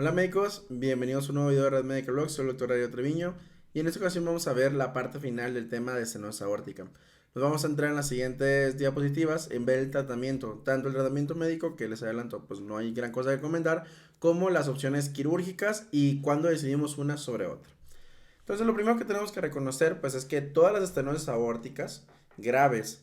Hola médicos, bienvenidos a un nuevo video de Red Medical Blog, soy el doctor Darío Treviño y en esta ocasión vamos a ver la parte final del tema de estenosis aórtica. Nos vamos a entrar en las siguientes diapositivas en ver el tratamiento, tanto el tratamiento médico que les adelanto, pues no hay gran cosa que comentar, como las opciones quirúrgicas y cuándo decidimos una sobre otra. Entonces lo primero que tenemos que reconocer pues es que todas las estenosis aórticas graves,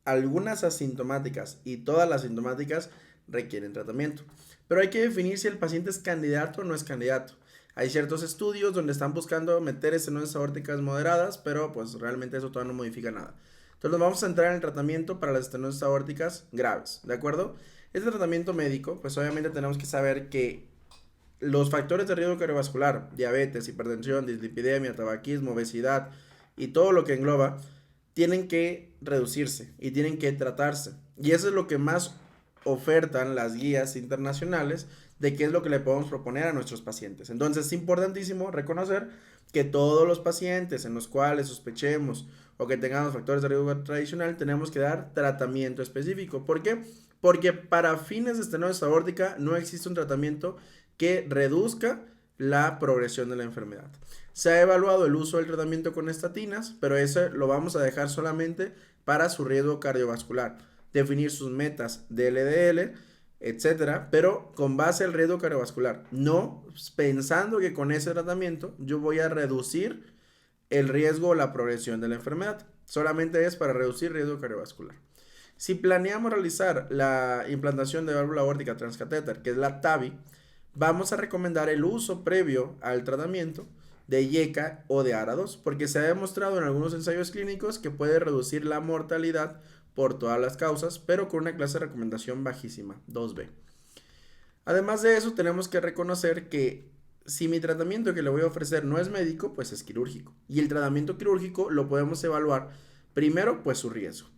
algunas asintomáticas y todas las sintomáticas requieren tratamiento. Pero hay que definir si el paciente es candidato o no es candidato. Hay ciertos estudios donde están buscando meter estenosis aórticas moderadas, pero pues realmente eso todavía no modifica nada. Entonces nos vamos a entrar en el tratamiento para las estenosis aórticas graves, ¿de acuerdo? Este tratamiento médico, pues obviamente tenemos que saber que los factores de riesgo cardiovascular, diabetes, hipertensión, dislipidemia, tabaquismo, obesidad y todo lo que engloba, tienen que reducirse y tienen que tratarse. Y eso es lo que más ofertan las guías internacionales de qué es lo que le podemos proponer a nuestros pacientes. Entonces es importantísimo reconocer que todos los pacientes en los cuales sospechemos o que tengamos factores de riesgo tradicional tenemos que dar tratamiento específico. ¿Por qué? Porque para fines de estenosis aórtica no existe un tratamiento que reduzca la progresión de la enfermedad. Se ha evaluado el uso del tratamiento con estatinas, pero eso lo vamos a dejar solamente para su riesgo cardiovascular. Definir sus metas de LDL, etcétera, pero con base al riesgo cardiovascular. No pensando que con ese tratamiento yo voy a reducir el riesgo o la progresión de la enfermedad. Solamente es para reducir riesgo cardiovascular. Si planeamos realizar la implantación de válvula aórtica transcatéter, que es la TAVI, vamos a recomendar el uso previo al tratamiento de IECA o de ARA2, porque se ha demostrado en algunos ensayos clínicos que puede reducir la mortalidad por todas las causas, pero con una clase de recomendación bajísima, 2B. Además de eso, tenemos que reconocer que si mi tratamiento que le voy a ofrecer no es médico, pues es quirúrgico. Y el tratamiento quirúrgico lo podemos evaluar primero, pues su riesgo.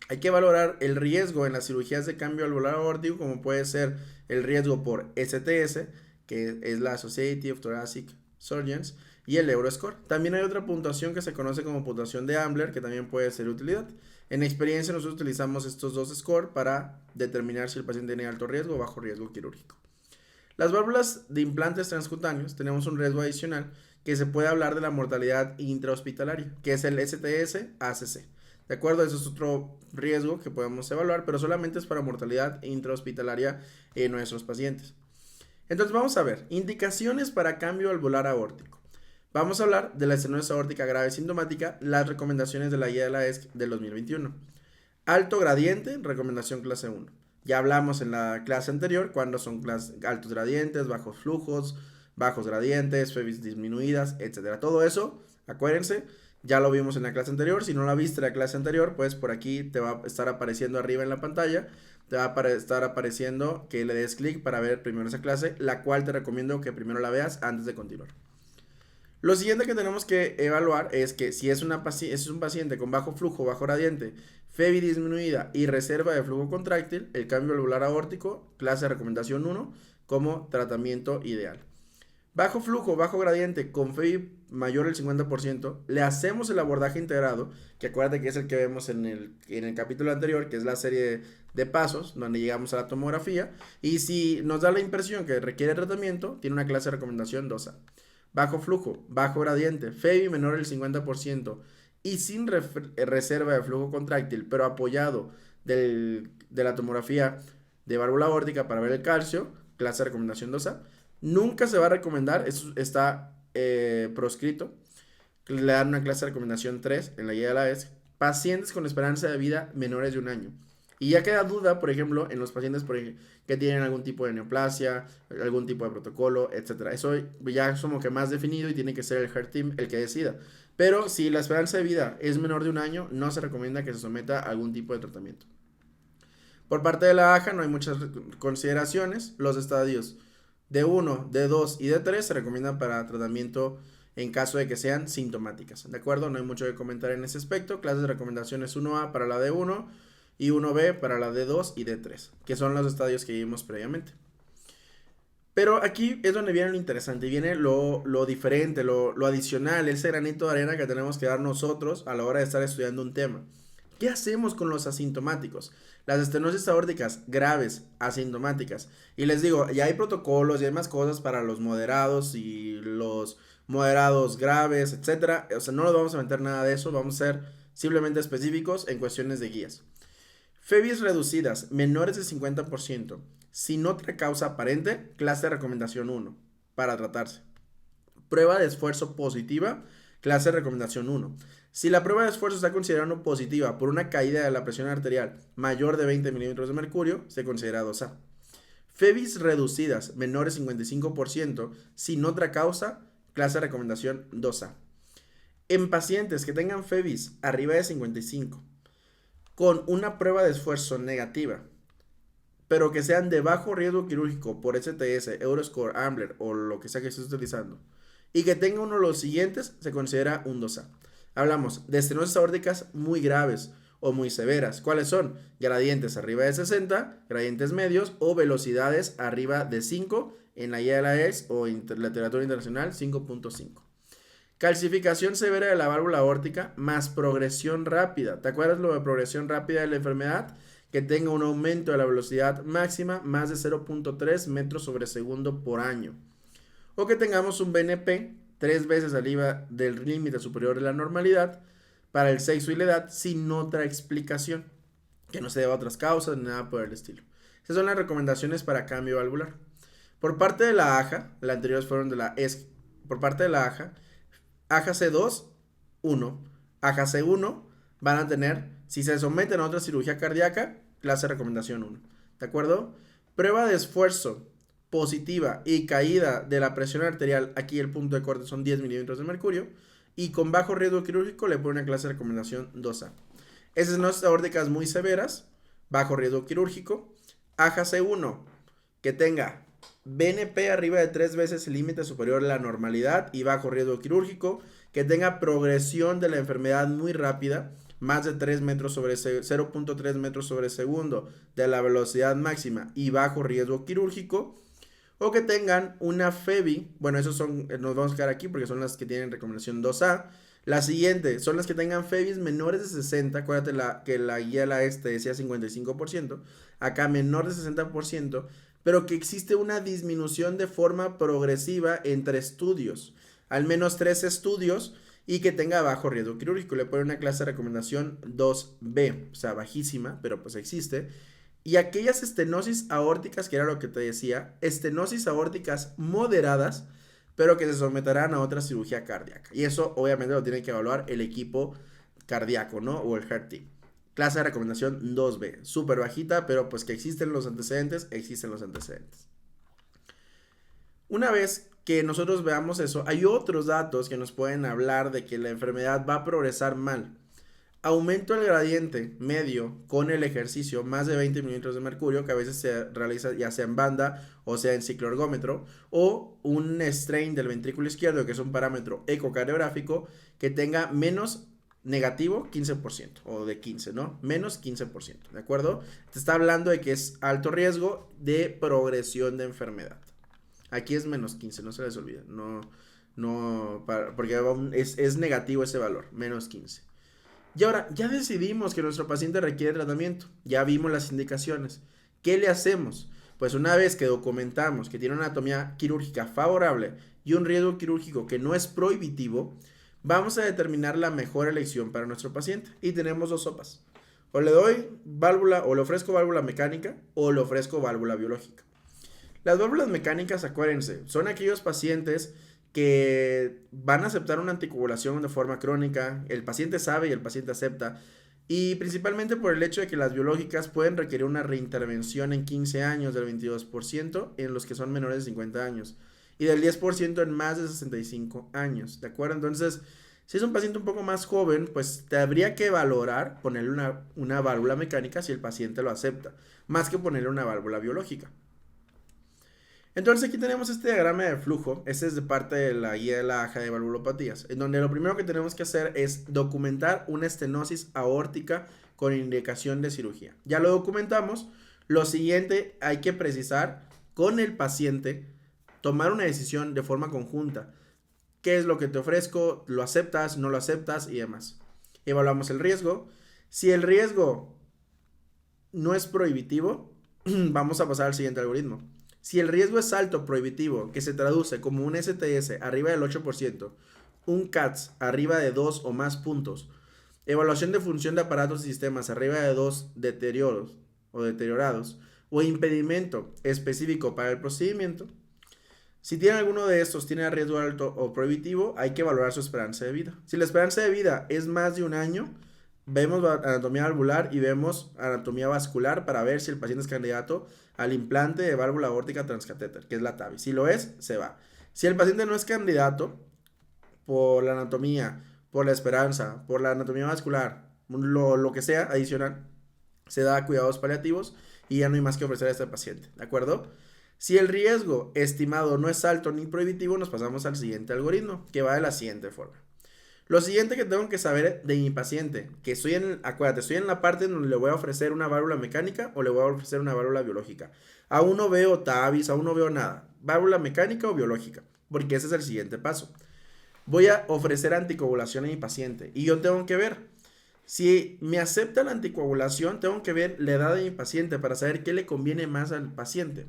Hay que valorar el riesgo en las cirugías de cambio alveolar aórtico, como puede ser el riesgo por STS, que es la Society of Thoracic Surgeons, y el Euroscore. También hay otra puntuación que se conoce como puntuación de Ambler, que también puede ser de utilidad. En experiencia nosotros utilizamos estos dos scores para determinar si el paciente tiene alto riesgo o bajo riesgo quirúrgico. Las válvulas de implantes transcutáneos tenemos un riesgo adicional que se puede hablar de la mortalidad intrahospitalaria, que es el STS-ACC. ¿De acuerdo? Eso es otro riesgo que podemos evaluar, pero solamente es para mortalidad intrahospitalaria en nuestros pacientes. Entonces vamos a ver, indicaciones para cambio alveolar aórtico. Vamos a hablar de la estenosis aórtica grave sintomática, las recomendaciones de la guía de la ESC del 2021. Alto gradiente, recomendación clase 1. Ya hablamos en la clase anterior cuando son altos gradientes, bajos flujos, bajos gradientes, FEBIS disminuidas, etc. Todo eso, acuérdense, ya lo vimos en la clase anterior. Si no la viste en la clase anterior, pues por aquí te va a estar apareciendo arriba en la pantalla. Te va a estar apareciendo que le des clic para ver primero esa clase, la cual te recomiendo que primero la veas antes de continuar. Lo siguiente que tenemos que evaluar es que si es un paciente con bajo flujo, bajo gradiente, FEBI disminuida y reserva de flujo contráctil, el cambio valvular aórtico, clase de recomendación 1, como tratamiento ideal. Bajo flujo, bajo gradiente, con FEBI mayor al 50%, le hacemos el abordaje integrado, que acuérdate que es el que vemos en el capítulo anterior, que es la serie de pasos, donde llegamos a la tomografía, y si nos da la impresión que requiere tratamiento, tiene una clase de recomendación 2A. Bajo flujo, bajo gradiente, FEBI menor al 50% y sin reserva de flujo contráctil, pero apoyado de la tomografía de válvula aórtica para ver el calcio, clase de recomendación 2A. Nunca se va a recomendar, eso está proscrito, le dan una clase de recomendación 3 en la guía de la ESC, pacientes con esperanza de vida menores de un año. Y ya queda duda, por ejemplo, en los pacientes que tienen algún tipo de neoplasia, algún tipo de protocolo, etcétera. Eso ya es como que más definido y tiene que ser el Heart Team el que decida. Pero si la esperanza de vida es menor de un año, no se recomienda que se someta a algún tipo de tratamiento. Por parte de la AJA no hay muchas consideraciones. Los estadios de 1, de 2 y de 3 se recomiendan para tratamiento en caso de que sean sintomáticas. ¿De acuerdo? No hay mucho que comentar en ese aspecto. Clases de recomendaciones 1A para la D1 y 1B para la D2 y D3, que son los estadios que vimos previamente. Pero aquí es donde viene lo interesante, viene lo diferente, lo adicional, ese granito de arena que tenemos que dar nosotros a la hora de estar estudiando un tema. ¿Qué hacemos con los asintomáticos? Las estenosis aórticas graves, asintomáticas. Y les digo, ya hay protocolos y hay más cosas para los moderados y los moderados graves, etcétera. O sea, no nos vamos a meter nada de eso, vamos a ser simplemente específicos en cuestiones de guías. FEBIs reducidas, menores de 50%, sin otra causa aparente, clase de recomendación 1, para tratarse. Prueba de esfuerzo positiva, clase de recomendación 1. Si la prueba de esfuerzo está considerada positiva por una caída de la presión arterial mayor de 20 milímetros de mercurio, se considera 2A. FEBIs reducidas, menores 55%, sin otra causa, clase de recomendación 2A. En pacientes que tengan FEBIs arriba de 55, con una prueba de esfuerzo negativa, pero que sean de bajo riesgo quirúrgico por STS, Euroscore, Ambler o lo que sea que estés utilizando, y que tenga uno de los siguientes, se considera un 2A. Hablamos de estenosis aórticas muy graves o muy severas. ¿Cuáles son? Gradientes arriba de 60, gradientes medios o velocidades arriba de 5 en la guía de la ES o literatura internacional 5.5. Calcificación severa de la válvula aórtica más progresión rápida. ¿Te acuerdas lo de progresión rápida de la enfermedad? Que tenga un aumento de la velocidad máxima más de 0.3 metros sobre segundo por año. O que tengamos un BNP 3 veces arriba del límite superior de la normalidad para el sexo y la edad sin otra explicación, que no se deba a otras causas ni nada por el estilo. Esas son las recomendaciones para cambio valvular. Por parte de la AJA, las anteriores fueron de la ESC, por parte de la AJA, AJA C2, 1, AJA C1 van a tener, si se someten a otra cirugía cardíaca, clase de recomendación 1, ¿de acuerdo? Prueba de esfuerzo positiva y caída de la presión arterial, aquí el punto de corte son 10 milímetros de mercurio, y con bajo riesgo quirúrgico le pone una clase de recomendación 2A. Estenosis aórticas muy severas, bajo riesgo quirúrgico. AJA C1, que tenga BNP arriba de 3 veces el límite superior a la normalidad y bajo riesgo quirúrgico, que tenga progresión de la enfermedad muy rápida, más de 3 metros sobre 0.3 metros sobre segundo de la velocidad máxima y bajo riesgo quirúrgico, o que tengan una FEBI, bueno, esos son, nos vamos a quedar aquí porque son las que tienen recomendación 2A. La siguiente son las que tengan FEBIs menores de 60, acuérdate que la guía la decía 55%, acá menor de 60%, pero que existe una disminución de forma progresiva entre estudios, al menos 3 estudios, y que tenga bajo riesgo quirúrgico. Le pone una clase de recomendación 2B, o sea, bajísima, pero pues existe. Y aquellas estenosis aórticas, que era lo que te decía, estenosis aórticas moderadas, pero que se someterán a otra cirugía cardíaca. Y eso obviamente lo tiene que evaluar el equipo cardíaco, ¿no? O el heart team. Clase de recomendación 2B, súper bajita, pero pues que existen los antecedentes, existen los antecedentes. Una vez que nosotros veamos eso, hay otros datos que nos pueden hablar de que la enfermedad va a progresar mal. Aumento del gradiente medio con el ejercicio, más de 20 milímetros de mercurio, que a veces se realiza ya sea en banda o sea en cicloergómetro, o un strain del ventrículo izquierdo, que es un parámetro ecocardiográfico, que tenga menos negativo 15%, o de 15, ¿no? Menos 15%, ¿de acuerdo? Te está hablando de que es alto riesgo de progresión de enfermedad. Aquí es menos 15, no se les olvide, porque es negativo ese valor, menos 15. Y ahora, ya decidimos que nuestro paciente requiere tratamiento, ya vimos las indicaciones. ¿Qué le hacemos? Pues una vez que documentamos que tiene una anatomía quirúrgica favorable y un riesgo quirúrgico que no es prohibitivo, vamos a determinar la mejor elección para nuestro paciente. Y tenemos dos sopas. O le doy válvula, o le ofrezco válvula mecánica, o le ofrezco válvula biológica. Las válvulas mecánicas, acuérdense, son aquellos pacientes que van a aceptar una anticoagulación de forma crónica, el paciente sabe y el paciente acepta, y principalmente por el hecho de que las biológicas pueden requerir una reintervención en 15 años del 22% en los que son menores de 50 años, y del 10% en más de 65 años, ¿de acuerdo? Entonces, si es un paciente un poco más joven, pues te habría que valorar ponerle una válvula mecánica si el paciente lo acepta, más que ponerle una válvula biológica. Entonces aquí tenemos este diagrama de flujo, este es de parte de la guía de la AJA de valvulopatías, en donde lo primero que tenemos que hacer es documentar una estenosis aórtica con indicación de cirugía. Ya lo documentamos, lo siguiente hay que precisar con el paciente, tomar una decisión de forma conjunta. ¿Qué es lo que te ofrezco? ¿Lo aceptas? ¿No lo aceptas? Y demás. Evaluamos el riesgo. Si el riesgo no es prohibitivo, vamos a pasar al siguiente algoritmo. Si el riesgo es alto prohibitivo, que se traduce como un STS arriba del 8%, un CATS arriba de 2 o más puntos, evaluación de función de aparatos y sistemas arriba de 2 deterioros o deteriorados, o impedimento específico para el procedimiento, si tiene alguno de estos, tiene riesgo alto o prohibitivo, hay que valorar su esperanza de vida. Si la esperanza de vida es más de un año, vemos anatomía valvular y vemos anatomía vascular para ver si el paciente es candidato al implante de válvula aórtica transcatéter, que es la TAVI. Si lo es, se va. Si el paciente no es candidato por la anatomía, por la esperanza, por la anatomía vascular, lo que sea adicional, se da cuidados paliativos y ya no hay más que ofrecer a este paciente, ¿de acuerdo? Si el riesgo estimado no es alto ni prohibitivo, nos pasamos al siguiente algoritmo, que va de la siguiente forma. Lo siguiente que tengo que saber de mi paciente, que acuérdate, estoy en la parte donde le voy a ofrecer una válvula mecánica o le voy a ofrecer una válvula biológica. Aún no veo TAVIs, aún no veo nada. ¿Válvula mecánica o biológica? Porque ese es el siguiente paso. Voy a ofrecer anticoagulación a mi paciente y yo tengo que ver. Si me acepta la anticoagulación, tengo que ver la edad de mi paciente para saber qué le conviene más al paciente.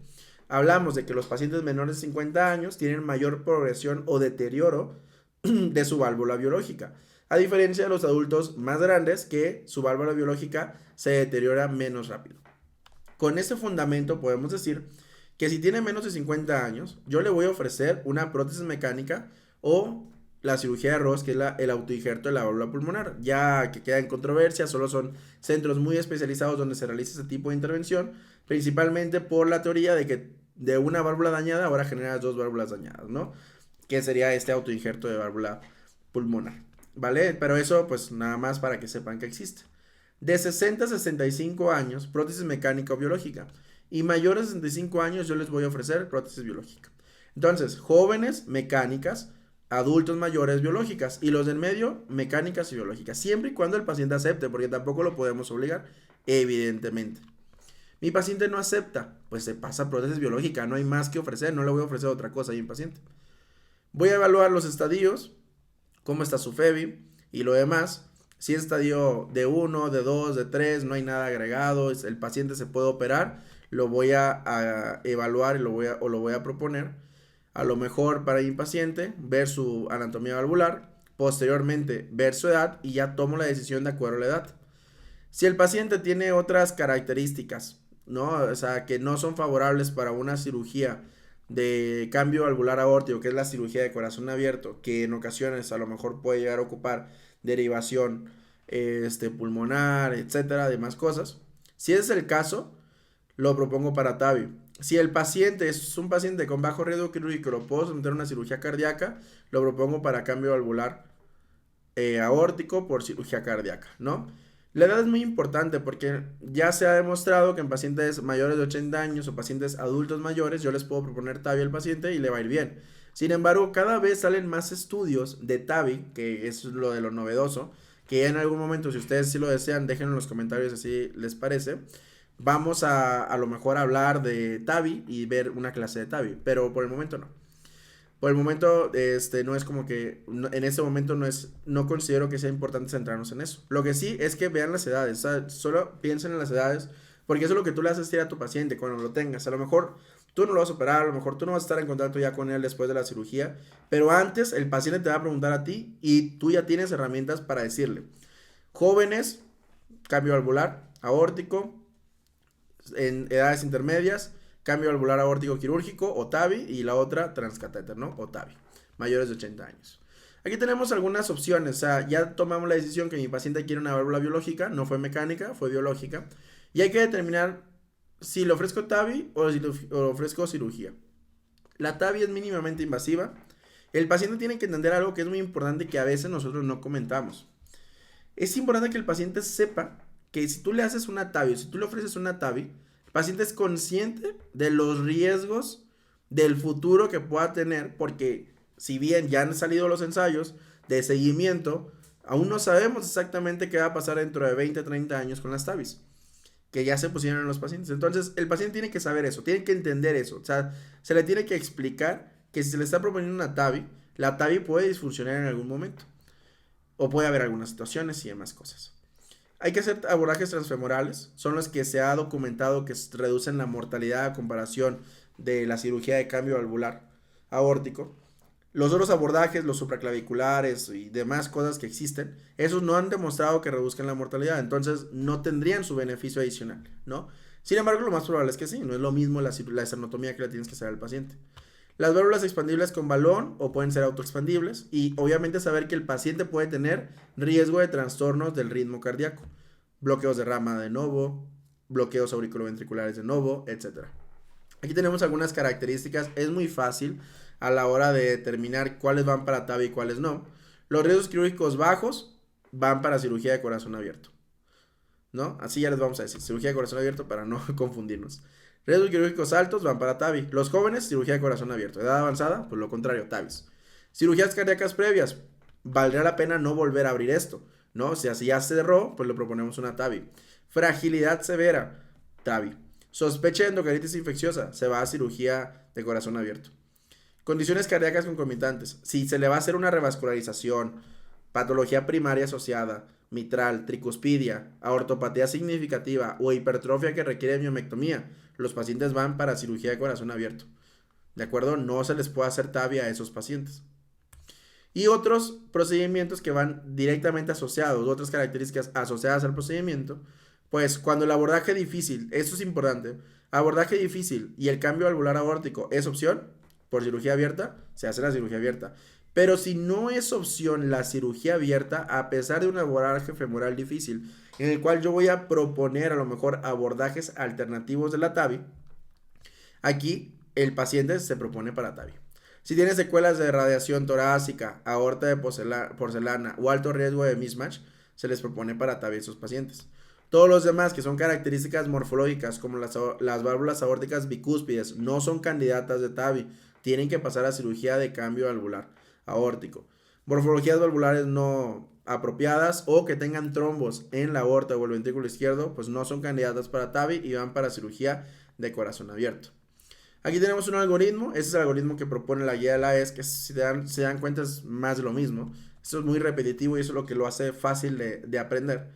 Hablamos de que los pacientes menores de 50 años tienen mayor progresión o deterioro de su válvula biológica, a diferencia de los adultos más grandes que su válvula biológica se deteriora menos rápido. Con ese fundamento podemos decir que si tiene menos de 50 años, yo le voy a ofrecer una prótesis mecánica o la cirugía de Ross, que es el autoinjerto de la válvula pulmonar. Ya que queda en controversia, solo son centros muy especializados donde se realiza ese tipo de intervención, principalmente por la teoría de que de una válvula dañada ahora generas dos válvulas dañadas, ¿no? Que sería este autoinjerto de válvula pulmonar, ¿vale? Pero eso pues nada más para que sepan que existe. De 60 a 65 años, prótesis mecánica o biológica. Y mayores de 65 años yo les voy a ofrecer prótesis biológica. Entonces, jóvenes, mecánicas, adultos mayores, biológicas. Y los del medio, mecánicas y biológicas. Siempre y cuando el paciente acepte, porque tampoco lo podemos obligar, evidentemente. Mi paciente no acepta, pues se pasa a prótesis biológica, no hay más que ofrecer, no le voy a ofrecer otra cosa a mi paciente. Voy a evaluar los estadios, cómo está su FEBI y lo demás. Si es estadio de 1, de 2, de 3, no hay nada agregado, el paciente se puede operar, lo voy a evaluar y lo voy a proponer. A lo mejor para mi paciente, ver su anatomía valvular, posteriormente ver su edad y ya tomo la decisión de acuerdo a la edad. Si el paciente tiene otras características, ¿no? O sea, que no son favorables para una cirugía de cambio valvular aórtico, que es la cirugía de corazón abierto, que en ocasiones a lo mejor puede llegar a ocupar derivación pulmonar, etcétera, demás cosas. Si ese es el caso, lo propongo para TAVI. Si el paciente es un paciente con bajo riesgo quirúrgico, lo puedo someter a una cirugía cardíaca, lo propongo para cambio valvular aórtico por cirugía cardíaca, ¿no? La edad es muy importante porque ya se ha demostrado que en pacientes mayores de 80 años o pacientes adultos mayores yo les puedo proponer TAVI al paciente y le va a ir bien. Sin embargo, cada vez salen más estudios de TAVI, que es lo de lo novedoso, que ya en algún momento, si ustedes sí lo desean, déjenlo en los comentarios si les parece. Vamos a lo mejor hablar de TAVI y ver una clase de TAVI, pero por el momento no. Por el momento, no es como que, en este momento no considero que sea importante centrarnos en eso. Lo que sí es que vean las edades, o sea, solo piensen en las edades, porque eso es lo que tú le haces decir a tu paciente cuando lo tengas. A lo mejor tú no lo vas a operar, a lo mejor tú no vas a estar en contacto ya con él después de la cirugía, pero antes el paciente te va a preguntar a ti y tú ya tienes herramientas para decirle. Jóvenes, cambio valvular, aórtico, en edades intermedias, cambio valvular aórtico quirúrgico o TAVI y la otra transcatéter, ¿no? O TAVI, mayores de 80 años. Aquí tenemos algunas opciones, o sea, ya tomamos la decisión que mi paciente quiere una válvula biológica, no fue mecánica, fue biológica, y hay que determinar si le ofrezco TAVI o si le ofrezco cirugía. La TAVI es mínimamente invasiva. El paciente tiene que entender algo que es muy importante que a veces nosotros no comentamos. Es importante que el paciente sepa que si tú le haces una TAVI o si tú le ofreces una TAVI, el paciente es consciente de los riesgos del futuro que pueda tener, porque si bien ya han salido los ensayos de seguimiento, aún no sabemos exactamente qué va a pasar dentro de 20, 30 años con las TAVIs, que ya se pusieron en los pacientes. Entonces, el paciente tiene que saber eso, tiene que entender eso. O sea, se le tiene que explicar que si se le está proponiendo una TAVI, la TAVI puede disfuncionar en algún momento. O puede haber algunas situaciones y demás cosas. Hay que hacer abordajes transfemorales, son los que se ha documentado que reducen la mortalidad a comparación de la cirugía de cambio valvular aórtico. Los otros abordajes, los supraclaviculares y demás cosas que existen, esos no han demostrado que reduzcan la mortalidad, entonces no tendrían su beneficio adicional, ¿no? Sin embargo, lo más probable es que sí, no es lo mismo la esternotomía que le tienes que hacer al paciente. Las válvulas expandibles con balón o pueden ser autoexpandibles y obviamente saber que el paciente puede tener riesgo de trastornos del ritmo cardíaco, bloqueos de rama de novo, bloqueos auriculoventriculares de novo, etc. Aquí tenemos algunas características, es muy fácil a la hora de determinar cuáles van para TAVI y cuáles no. Los riesgos quirúrgicos bajos van para cirugía de corazón abierto, ¿no? Así ya les vamos a decir, cirugía de corazón abierto para no confundirnos. Riesgos quirúrgicos altos van para TAVI. Los jóvenes, cirugía de corazón abierto. Edad avanzada, pues lo contrario, TAVIs. Cirugías cardíacas previas, valdría la pena no volver a abrir esto, ¿no? O sea, si ya se cerró, pues le proponemos una TAVI. Fragilidad severa, TAVI. Sospecha de endocardititis infecciosa, se va a cirugía de corazón abierto. Condiciones cardíacas concomitantes. Si se le va a hacer una revascularización, patología primaria asociada, mitral, tricuspidia, aortopatía significativa o hipertrofia que requiere miomectomía, los pacientes van para cirugía de corazón abierto. ¿De acuerdo? No se les puede hacer TAVI a esos pacientes. Y otros procedimientos que van directamente asociados, otras características asociadas al procedimiento, pues cuando el abordaje difícil, esto es importante, abordaje difícil y el cambio valvular aórtico es opción, por cirugía abierta, se hace la cirugía abierta. Pero si no es opción la cirugía abierta, a pesar de un abordaje femoral difícil, en el cual yo voy a proponer a lo mejor abordajes alternativos de la TAVI, aquí el paciente se propone para TAVI. Si tiene secuelas de radiación torácica, aorta de porcelana o alto riesgo de mismatch, se les propone para TAVI a esos pacientes. Todos los demás que son características morfológicas como las válvulas aórticas bicúspides no son candidatas de TAVI, tienen que pasar a cirugía de cambio valvular aórtico. Morfologías valvulares no apropiadas o que tengan trombos en la aorta o el ventrículo izquierdo, pues no son candidatas para TAVI y van para cirugía de corazón abierto. Aquí tenemos un algoritmo, ese es el algoritmo que propone la guía de la ES, que si se dan cuenta es más de lo mismo. Esto es muy repetitivo y eso es lo que lo hace fácil de aprender.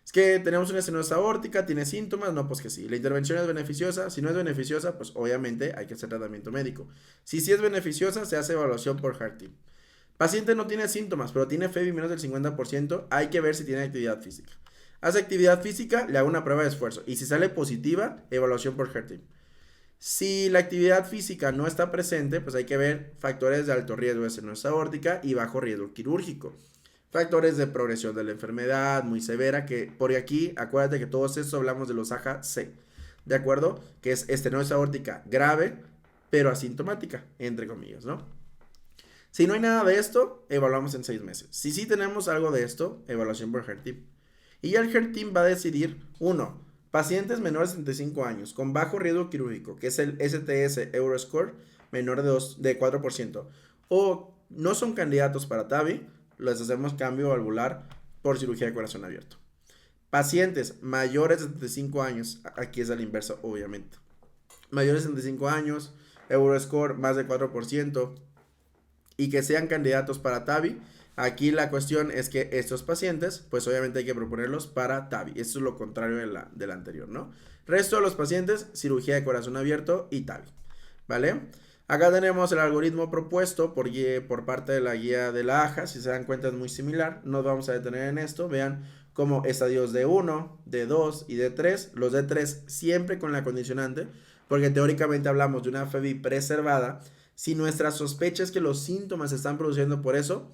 Es que tenemos una estenosis aórtica, tiene síntomas, no, pues que sí. La intervención es beneficiosa, si no es beneficiosa, pues obviamente hay que hacer tratamiento médico. Si sí es beneficiosa, se hace evaluación por Heart Team. Paciente no tiene síntomas, pero tiene FEBI menos del 50%, hay que ver si tiene actividad física. Hace actividad física, le hago una prueba de esfuerzo y si sale positiva, evaluación por Heart Team. Si la actividad física no está presente, pues hay que ver factores de alto riesgo de estenosis aórtica y bajo riesgo quirúrgico. Factores de progresión de la enfermedad muy severa, que por aquí, acuérdate que todos estos hablamos de los AJA-C, ¿de acuerdo? Que es estenosis aórtica grave, pero asintomática, entre comillas, ¿no? Si no hay nada de esto, evaluamos en 6 meses. Si sí tenemos algo de esto, evaluación por Heart Team. Y ya el Heart Team va a decidir, 1, pacientes menores de 65 años con bajo riesgo quirúrgico, que es el STS Euroscore menor de 4%, o no son candidatos para TAVI, les hacemos cambio valvular por cirugía de corazón abierto. Pacientes mayores de 75 años, aquí es a la inversa, obviamente. Mayores de 75 años, Euroscore más de 4%, y que sean candidatos para TAVI. Aquí la cuestión es que estos pacientes, pues obviamente hay que proponerlos para TAVI. Esto es lo contrario de la anterior, ¿no? Resto de los pacientes, cirugía de corazón abierto y TAVI, ¿vale? Acá tenemos el algoritmo propuesto por parte de la guía de la AJA. Si se dan cuenta es muy similar. Nos vamos a detener en esto. Vean como estadios de 1, de 2 y de 3. Los de 3 siempre con la condicionante, porque teóricamente hablamos de una FEBI preservada. Si nuestra sospecha es que los síntomas se están produciendo por eso,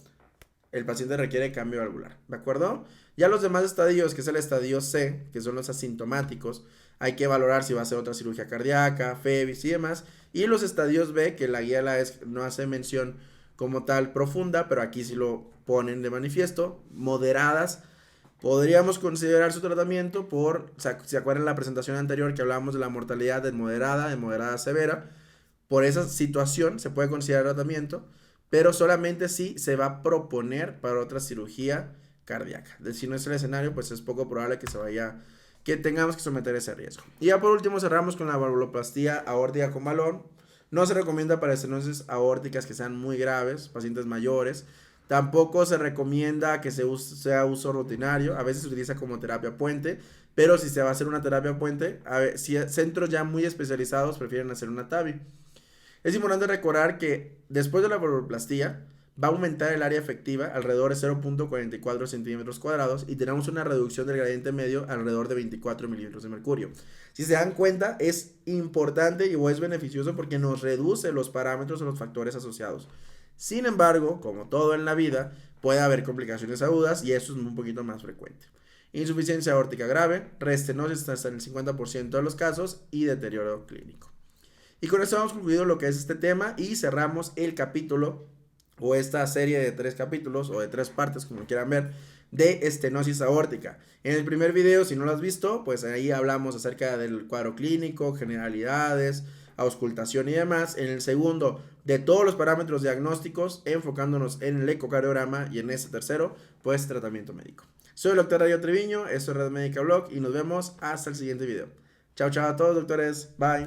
el paciente requiere cambio valvular, ¿de acuerdo? Ya los demás estadios, que es el estadio C, que son los asintomáticos, hay que valorar si va a ser otra cirugía cardíaca, FEBIS y demás. Y los estadios B, que la guía de la ESC no hace mención como tal profunda, pero aquí sí lo ponen de manifiesto, moderadas. Podríamos considerar su tratamiento por, o sea, ¿se acuerdan la presentación anterior que hablábamos de la mortalidad de moderada severa? Por esa situación se puede considerar tratamiento, pero solamente si se va a proponer para otra cirugía cardíaca. Si no es el escenario, pues es poco probable que tengamos que someter ese riesgo. Y ya por último cerramos con la valvuloplastía aórtica con balón. No se recomienda para estenosis aórticas que sean muy graves, pacientes mayores. Tampoco se recomienda que sea uso rutinario, a veces se utiliza como terapia puente, pero si se va a hacer una terapia puente, si centros ya muy especializados prefieren hacer una TAVI. Es importante recordar que después de la vulvoplastía va a aumentar el área efectiva alrededor de 0.44 centímetros cuadrados y tenemos una reducción del gradiente medio alrededor de 24 milímetros de mercurio. Si se dan cuenta, es importante y es beneficioso porque nos reduce los parámetros o los factores asociados. Sin embargo, como todo en la vida, puede haber complicaciones agudas y eso es un poquito más frecuente. Insuficiencia aórtica grave, restenosis hasta el 50% de los casos y deterioro clínico. Y con esto hemos concluido lo que es este tema y cerramos el capítulo o esta serie de 3 capítulos o de 3 partes, como quieran ver, de estenosis aórtica. En el primer video, si no lo has visto, pues ahí hablamos acerca del cuadro clínico, generalidades, auscultación y demás. En el segundo, de todos los parámetros diagnósticos, enfocándonos en el ecocardiograma, y en este tercero, pues tratamiento médico. Soy el doctor Darío Treviño, esto es Red Médica Blog y nos vemos hasta el siguiente video. Chao, chao a todos, doctores. Bye.